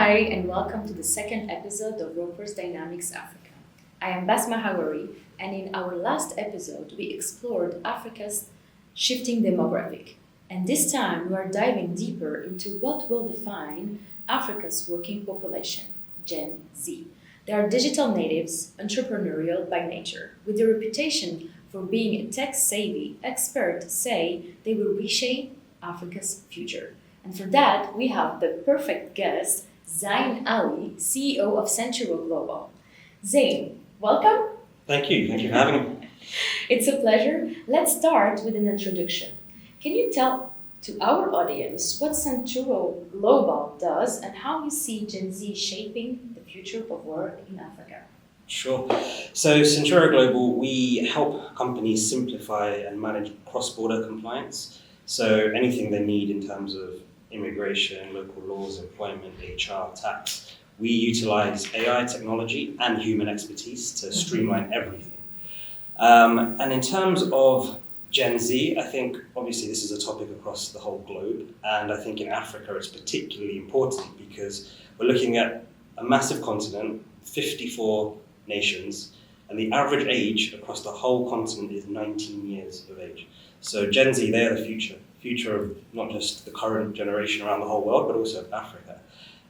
Hi, and welcome to the second episode of Ropers Dynamics Africa. I am Basma Hawari, and in our last episode, we explored Africa's shifting demographic. And this time, we are diving deeper into what will define Africa's working population, Gen Z. They are digital natives, entrepreneurial by nature, with the reputation for being a tech-savvy expert say they will reshape Africa's future. And for that, we have the perfect guest, Zain Ali, CEO of Centuro Global. Zain, welcome. Thank you. Thank you for having me. It's a pleasure. Let's start with an introduction. Can you tell to our audience what Centuro Global does and how you see Gen Z shaping the future of work in Africa? Sure. So Centuro Global, we help companies simplify and manage cross-border compliance. So anything they need in terms of immigration, local laws, employment, HR, tax, we utilize AI technology and human expertise to streamline everything. And in terms of Gen Z, I think obviously this is a topic across the whole globe, and I think in Africa it's particularly important because we're looking at a massive continent, 54 nations, and the average age across the whole continent is 19 years of age. So Gen Z, they are the future of not just the current generation around the whole world, but also of Africa.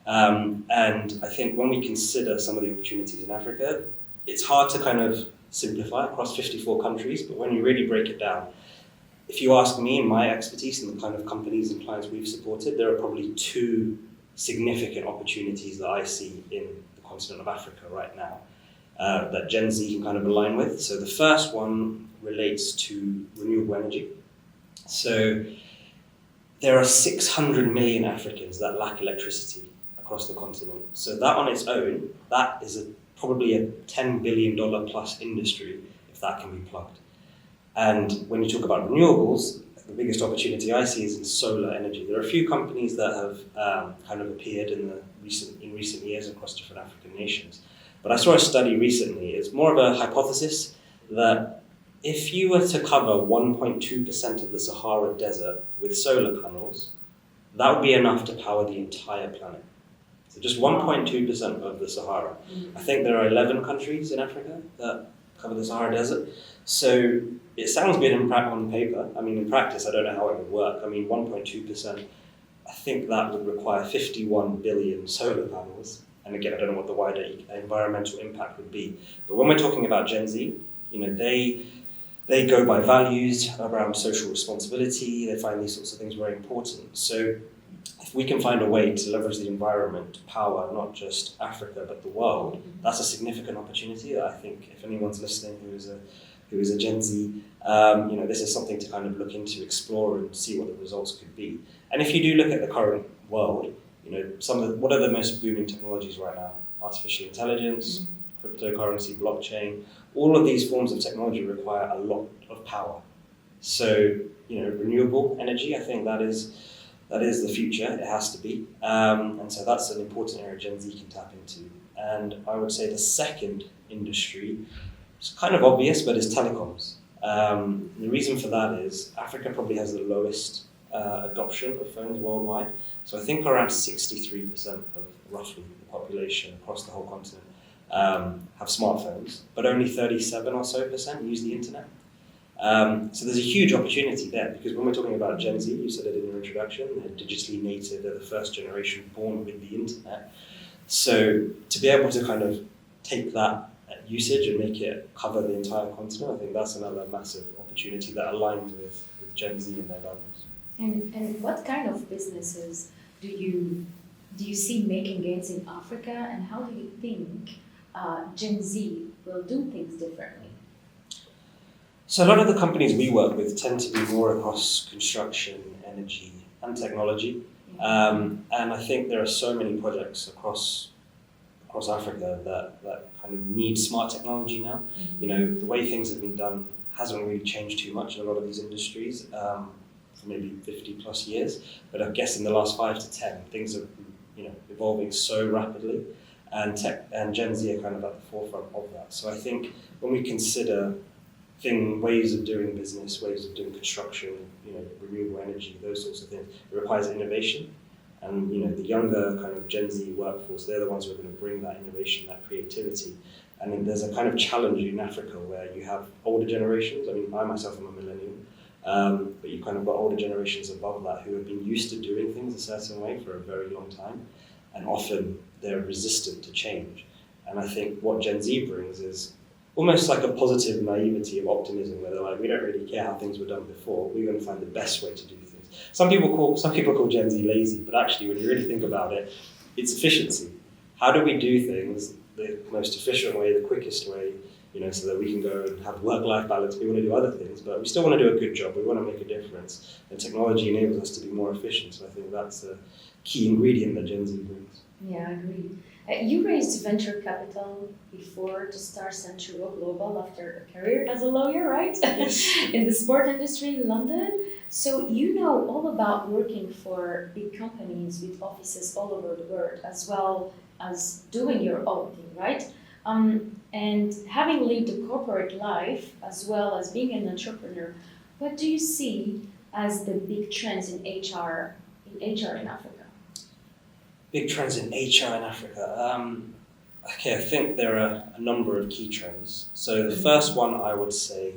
And I think when we consider some of the opportunities in Africa, it's hard to kind of simplify across 54 countries, but when you really break it down, if you ask me and my expertise and the kind of companies and clients we've supported, there are probably two significant opportunities that I see in the continent of Africa right now that Gen Z can kind of align with. So the first one relates to renewable energy. So there are 600 million Africans that lack electricity across the continent. So that on its own, that is probably a $10 billion plus industry if that can be plugged. And when you talk about renewables, the biggest opportunity I see is in solar energy. There are a few companies that have kind of appeared in recent years across different African nations. But I saw a study recently, it's more of a hypothesis that if you were to cover 1.2% of the Sahara Desert with solar panels, that would be enough to power the entire planet. So just 1.2% of the Sahara. I think there are 11 countries in Africa that cover the Sahara Desert. So it sounds good on paper. I mean, in practice, I don't know how it would work. I mean, 1.2%, I think that would require 51 billion solar panels. And again, I don't know what the wider environmental impact would be. But when we're talking about Gen Z, they go by values around social responsibility. They find these sorts of things very important. So if we can find a way to leverage the environment to power not just Africa, but the world, that's a significant opportunity that I think if anyone's listening who is a Gen Z, this is something to kind of look into, explore and see what the results could be. And if you do look at the current world, what are the most booming technologies right now? Artificial intelligence, cryptocurrency, blockchain, all of these forms of technology require a lot of power. So, renewable energy, I think that is the future. It has to be. And so that's an important area Gen Z can tap into. And I would say the second industry, it's kind of obvious, but is telecoms. The reason for that is Africa probably has the lowest adoption of phones worldwide. So I think around 63% of roughly the population across the whole continent have smartphones, but only 37% or so use the internet. So there's a huge opportunity there because when we're talking about Gen Z, you said it in your introduction, they're digitally native, they're the first generation born with the internet. So to be able to kind of take that usage and make it cover the entire continent, I think that's another massive opportunity that aligns with Gen Z and their values. And what kind of businesses do you see making gains in Africa, and how do you think Gen Z will do things differently? So a lot of the companies we work with tend to be more across construction, energy, and technology. And I think there are so many projects across Africa that kind of need smart technology now. The way things have been done hasn't really changed too much in a lot of these industries for maybe 50 plus years. But I guess in the last 5 to 10, things are evolving so rapidly, and tech and Gen Z are kind of at the forefront of that. So I think when we consider ways of doing business, ways of doing construction, renewable energy, those sorts of things, it requires innovation. And the younger kind of Gen Z workforce, they're the ones who are going to bring that innovation, that creativity. And then there's a kind of challenge in Africa where you have older generations. I mean, I myself am a millennial, but you kind of got older generations above that who have been used to doing things a certain way for a very long time, and often they're resistant to change. And I think what Gen Z brings is almost like a positive naivety of optimism, where they're like, we don't really care how things were done before. We're going to find the best way to do things. Some people call Gen Z lazy, but actually, when you really think about it, it's efficiency. How do we do things the most efficient way, the quickest way, so that we can go and have work-life balance? We want to do other things, but we still want to do a good job. We want to make a difference, and technology enables us to be more efficient. So I think that's a key ingredient that Gen Z brings. Yeah, I agree. You raised venture capital before to start Centuro Global after a career as a lawyer, right? Yes. In the sport industry in London. So you know all about working for big companies with offices all over the world, as well as doing your own thing, right? And having lived a corporate life as well as being an entrepreneur, what do you see as the big trends in HR in Africa? Big trends in HR in Africa. I think there are a number of key trends. So the first one I would say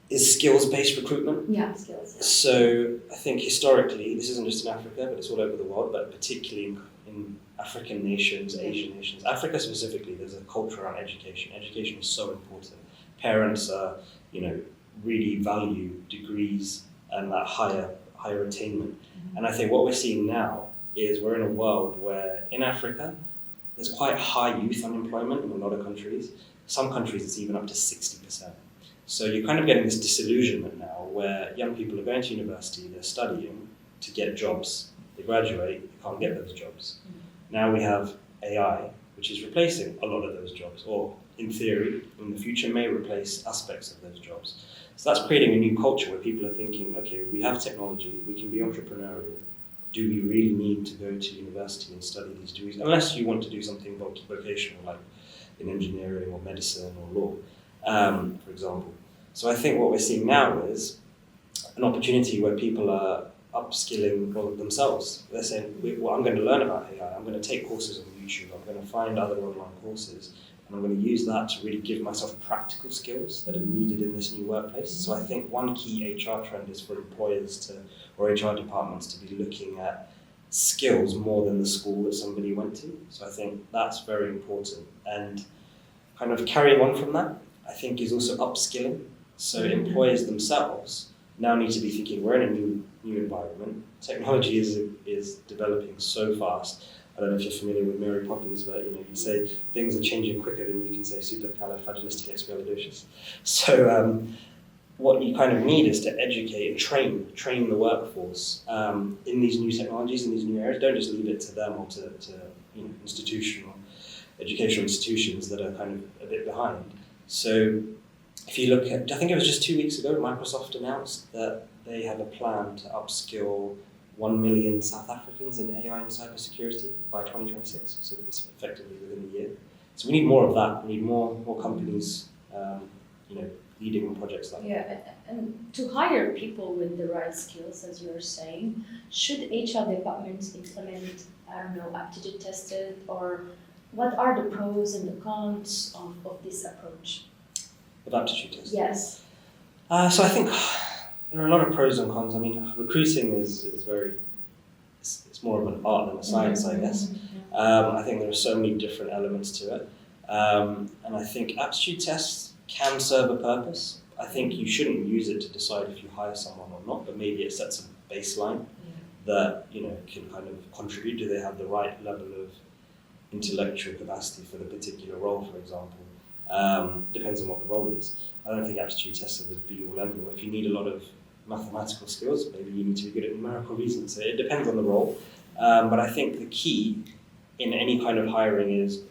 is skills-based recruitment. Yeah, skills. Yeah. So I think historically, this isn't just in Africa, but it's all over the world, but particularly in African nations, Asian nations, Africa specifically, there's a culture around education. Education is so important. Parents, really value degrees and that higher attainment. Mm-hmm. And I think what we're seeing now is we're in a world where in Africa, there's quite high youth unemployment in a lot of countries. Some countries it's even up to 60%. So you're kind of getting this disillusionment now where young people are going to university, they're studying to get jobs. They graduate, they can't get those jobs. Mm-hmm. Now we have AI, which is replacing a lot of those jobs, or in theory, in the future may replace aspects of those jobs. So that's creating a new culture where people are thinking, okay, we have technology, we can be entrepreneurial. Do we really need to go to university and study these degrees? Unless you want to do something vocational, like in engineering or medicine or law, for example. So I think what we're seeing now is an opportunity where people are upskilling themselves. They're saying, well, I'm going to learn about AI, I'm going to take courses on YouTube, I'm going to find other online courses, and I'm going to use that to really give myself practical skills that are needed in this new workplace. So I think one key HR trend is for employers or HR departments to be looking at skills more than the school that somebody went to. So I think that's very important. And kind of carrying on from that, I think is also upskilling. So employers themselves now need to be thinking, we're in a new environment. Technology is developing so fast. I don't know if you're familiar with Mary Poppins, but you say things are changing quicker than you can say supercalifragilisticexpialidocious. So what you kind of need is to educate and train the workforce in these new technologies, in these new areas. Don't just leave it to them or to educational institutions that are kind of a bit behind. So if you look at, I think it was just 2 weeks ago, Microsoft announced that they have a plan to upskill 1 million South Africans in AI and cybersecurity by 2026, so it's effectively within a year. So we need more of that. We need more companies, leading on projects like that. Yeah, and to hire people with the right skills, as you're saying, should HR departments implement, aptitude tested, or what are the pros and the cons of this approach? Of aptitude testing? Yes. So I think there are a lot of pros and cons. I mean, recruiting is very, it's more of an art than a science, I guess. I think there are so many different elements to it. And I think aptitude tests can serve a purpose. I think you shouldn't use it to decide if you hire someone or not, but maybe it sets a baseline that, can kind of contribute. Do they have the right level of intellectual capacity for the particular role, for example? Depends on what the role is. I don't think aptitude tests are the be-all end-all. If you need a lot of mathematical skills, maybe you need to be good at numerical reasoning. So it depends on the role. But I think the key in any kind of hiring is,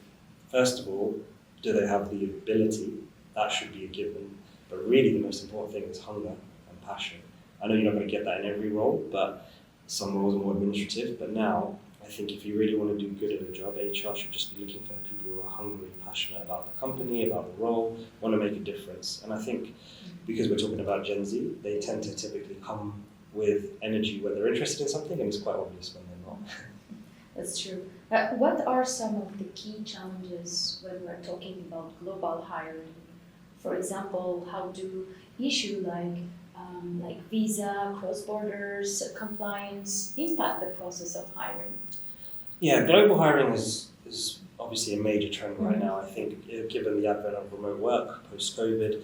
first of all, do they have the ability? That should be a given. But really the most important thing is hunger and passion. I know you're not going to get that in every role, but some roles are more administrative. But now, I think if you really want to do good at a job, HR should just be looking for people who are hungry, passionate about the company, about the role, want to make a difference. And I think because we're talking about Gen Z, they tend to typically come with energy when they're interested in something, and it's quite obvious when they're not. That's true. What are some of the key challenges when we're talking about global hiring? For example, how do issues like visa, cross borders, compliance impact the process of hiring? Yeah, global hiring is obviously a major trend right now. I think given the advent of remote work post-COVID,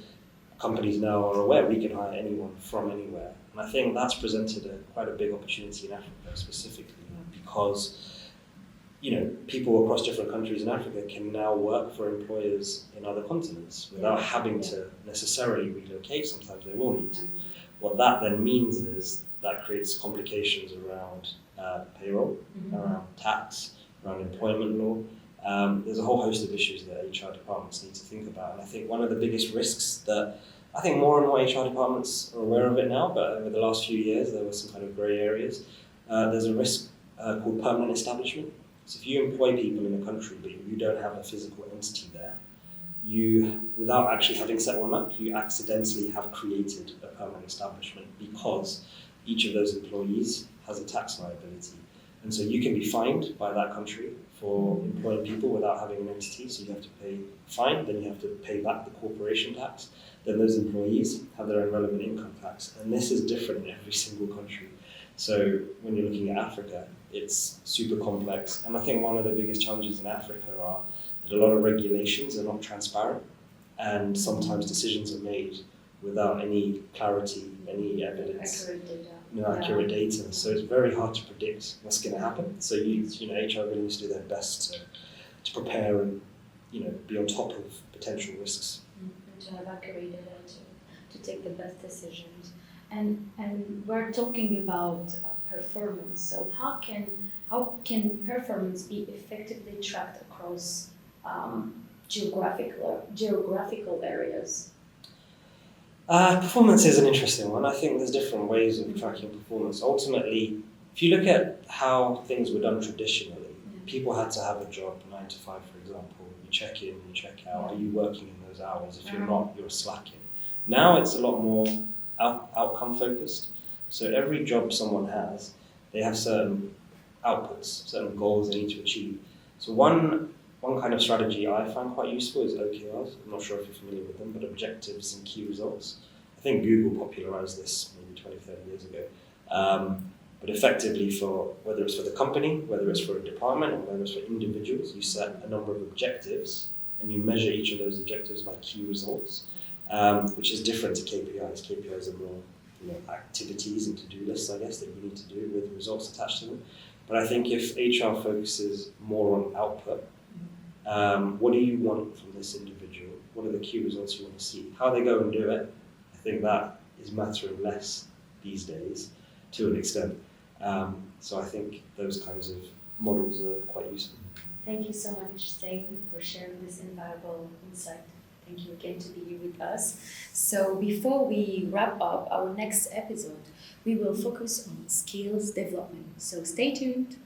companies now are aware we can hire anyone from anywhere. And I think that's presented quite a big opportunity in Africa specifically because people across different countries in Africa can now work for employers in other continents without having to necessarily relocate. Sometimes they will need to. What that then means is that creates complications around payroll, around tax, around employment law. There's a whole host of issues that HR departments need to think about. And I think one of the biggest risks that I think more and more HR departments are aware of it now, but over the last few years there were some kind of grey areas. There's a risk called permanent establishment. So if you employ people in a country but you don't have a physical entity there, you, without actually having set one up, you accidentally have created a permanent establishment because each of those employees has a tax liability. And so you can be fined by that country for employing people without having an entity. So you have to pay a fine, then you have to pay back the corporation tax. Then those employees have their own relevant income tax. And this is different in every single country. So when you're looking at Africa, it's super complex. And I think one of the biggest challenges in Africa are that a lot of regulations are not transparent, and sometimes decisions are made without any clarity, any evidence, accurate data. So it's very hard to predict what's going to happen. So HR really needs to do their best to prepare and be on top of potential risks. And to have accurate data to take the best decisions. And we're talking about performance. So how can performance be effectively tracked across geographical areas? Performance is an interesting one. I think there's different ways of tracking performance. Ultimately, if you look at how things were done traditionally, people had to have a job 9 to 5, for example. You check in, you check out. Are you working in those hours? If you're not, you're slacking. Now it's a lot more outcome focused. So every job someone has, they have certain outputs, certain goals they need to achieve. So one kind of strategy I find quite useful is OKRs. I'm not sure if you're familiar with them, but objectives and key results. I think Google popularized this maybe 20, 30 years ago. But effectively, for whether it's for the company, whether it's for a department, or whether it's for individuals, you set a number of objectives and you measure each of those objectives by key results, which is different to KPIs. KPIs are more activities and to-do lists, I guess, that you need to do with results attached to them. But I think if HR focuses more on output, what do you want from this individual? What are the key results you want to see? How they go and do it, I think that is mattering less these days to an extent. So I think those kinds of models are quite useful. Thank you so much, Zain, for sharing this invaluable insight. Thank you again to be here with us. So before we wrap up our next episode, we will focus on skills development. So stay tuned.